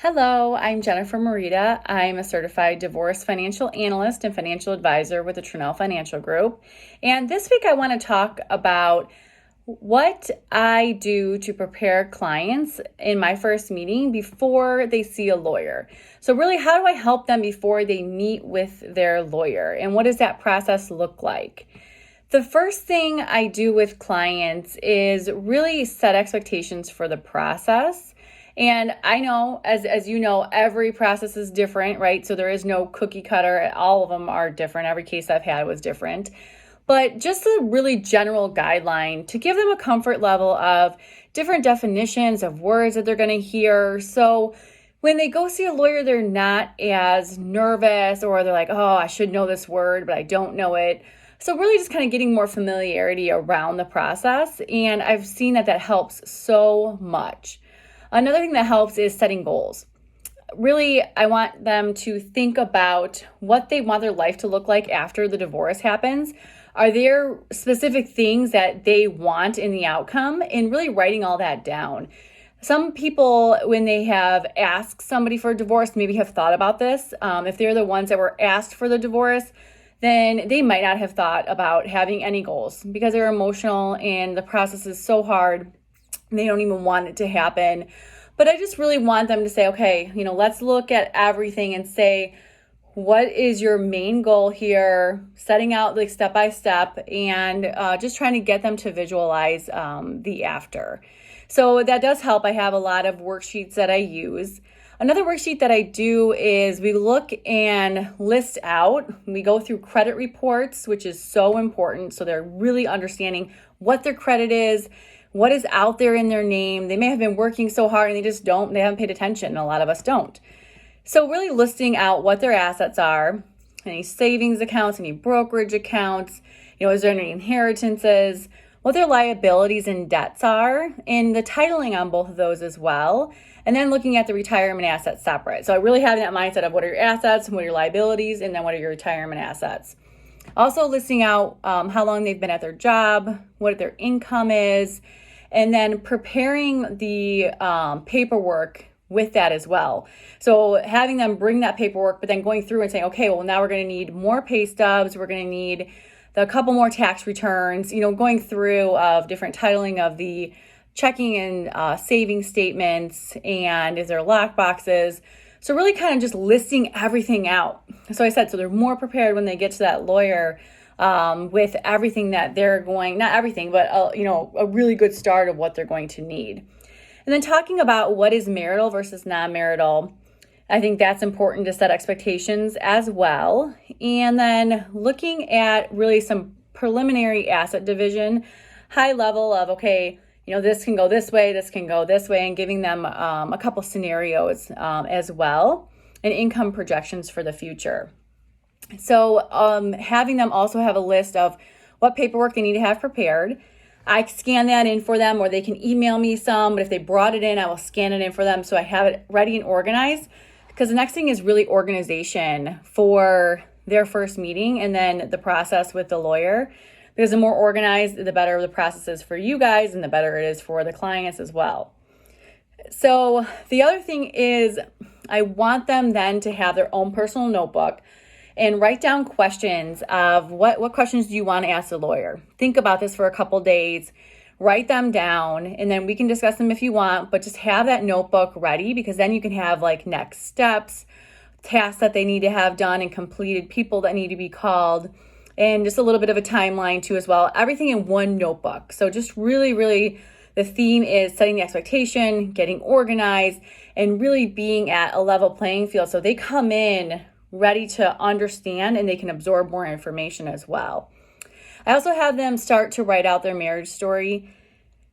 Hello, I'm Jennifer Merida. I'm a certified divorce financial analyst and financial advisor with the Tranel Financial Group. And this week I want to talk about what I do to prepare clients in my first meeting before they see a lawyer. So really, how do I help them before they meet with their lawyer? And what does that process look like? The first thing I do with clients is really set expectations for the process. And I know, as you know, every process is different, right? So there is no cookie cutter. All of them are different. Every case I've had was different. But just a really general guideline to give them a comfort level of different definitions of words that they're going to hear. So when they go see a lawyer, they're not as nervous, or they're like, oh, I should know this word, but I don't know it. So really just kind of getting more familiarity around the process. And I've seen that helps so much. Another thing that helps is setting goals. Really, I want them to think about what they want their life to look like after the divorce happens. Are there specific things that they want in the outcome? And really writing all that down. Some people, when they have asked somebody for a divorce, maybe have thought about this. If they're the ones that were asked for the divorce, then they might not have thought about having any goals because they're emotional and the process is so hard. They don't even want it to happen. But I just really want them to say, okay, let's look at everything and say, what is your main goal here? Setting out like step by step and just trying to get them to visualize the after. So that does help. I have a lot of worksheets that I use. Another worksheet that I do is we look and list out. We go through credit reports, which is so important. So they're really understanding what their credit is, what is out there in their name. They may have been working so hard and they haven't paid attention, and a lot of us don't. So really listing out what their assets are, any savings accounts, any brokerage accounts, is there any inheritances, what their liabilities and debts are, and the titling on both of those as well. And then looking at the retirement assets separate. So really having that mindset of what are your assets, what are your liabilities, and then what are your retirement assets. Also listing out how long they've been at their job, what their income is, and then preparing the paperwork with that as well. So having them bring that paperwork, but then going through and saying, okay, well, now we're going to need more pay stubs. We're going to need a couple more tax returns, going through of different titling of the checking and saving statements, and is there lock boxes? So really kind of just listing everything out. So I said, so they're more prepared when they get to that lawyer with everything that they're going, not everything, but a really good start of what they're going to need. And then talking about what is marital versus non-marital, I think that's important to set expectations as well. And then looking at really some preliminary asset division, high level of, okay, this can go this way, this can go this way, and giving them a couple scenarios as well, and income projections for the future. So having them also have a list of what paperwork they need to have prepared. I scan that in for them, or they can email me some, but if they brought it in, I will scan it in for them so I have it ready and organized. Because the next thing is really organization for their first meeting and then the process with the lawyer. Because the more organized, the better the process is for you guys and the better it is for the clients as well. So the other thing is I want them then to have their own personal notebook and write down questions of what questions do you want to ask the lawyer. Think about this for a couple days, write them down, and then we can discuss them if you want, but just have that notebook ready, because then you can have like next steps, tasks that they need to have done and completed, people that need to be called, and just a little bit of a timeline too as well. Everything in one notebook. So just really the theme is setting the expectation, getting organized, and really being at a level playing field so they come in ready to understand and they can absorb more information as well. I also have them start to write out their marriage story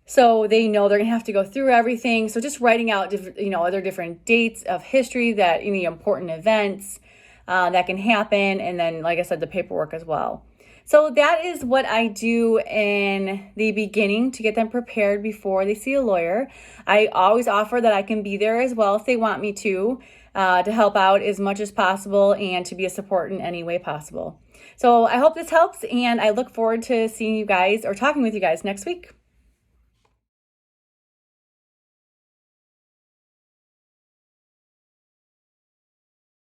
so they know they're going to have to go through everything. So just writing out, other different dates of history, that important events that can happen, and then, like I said, the paperwork as well. So that is what I do in the beginning to get them prepared before they see a lawyer. I always offer that I can be there as well if they want me to help out as much as possible and to be a support in any way possible. So I hope this helps, and I look forward to seeing you guys or talking with you guys next week.